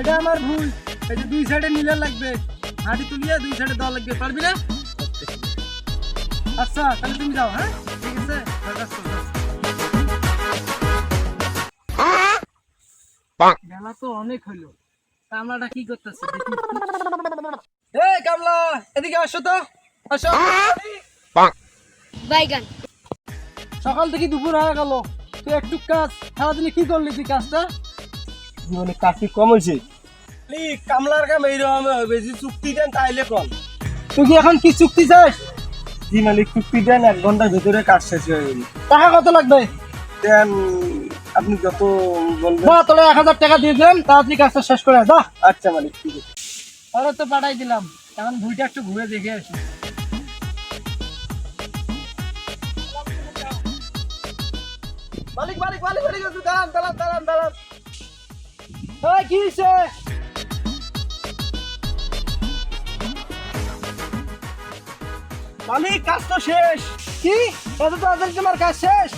এটা আমার ভুল। এই যে দুই সাইডে নিলে লাগবে, হাঁটি তুলিয়ে দুই সাইডে দেওয়া লাগবে, পারবি না? আচ্ছা তাহলে তুমি যাও। হ্যাঁ ঠিক আছে, বেলা তো অনেক হইলো, কামলাটা কি করতেছে দেখি। এই কামলা, এদিকে আসো তো, আসো। বাইগান সকাল থেকে দুপুর হয়ে গেল, তুই একটু কাজ সারাদিনে কি করলি তুই কাজটা? জীবনে কাজ কি কম হয়েছে? কামলার কাম এইরকম হবে, যে চুক্তি দেন তাইলে কম। তুই কি এখন কি চুক্তি চাস? জি মালিক, চুক্তি দেন, 1 ঘন্টার ভিতরে কাজ শেষ হয়ে যাবে। টাকা কত লাগবে? দেন, আপনি যত বলবেন। বা তোরা 1000 টাকা দিয়ে দেন, তাড়াতাড়ি কাজটা শেষ করে দা। আচ্ছা মালিক, ঠিক আছে। আরে তো পাঠাই দিলাম, এখন ভুইটা একটু ঘুরে দেখে আসি। মালিক মালিক মালিক মালিক, একটু দাঁড়ান দাঁড়ান দাঁড়ান দাঁড়ান। ওই কি হইছে? মালিক, কাজ তো শেষ। কি কত তাড়াতাড়ি তোমার কাজ শেষ?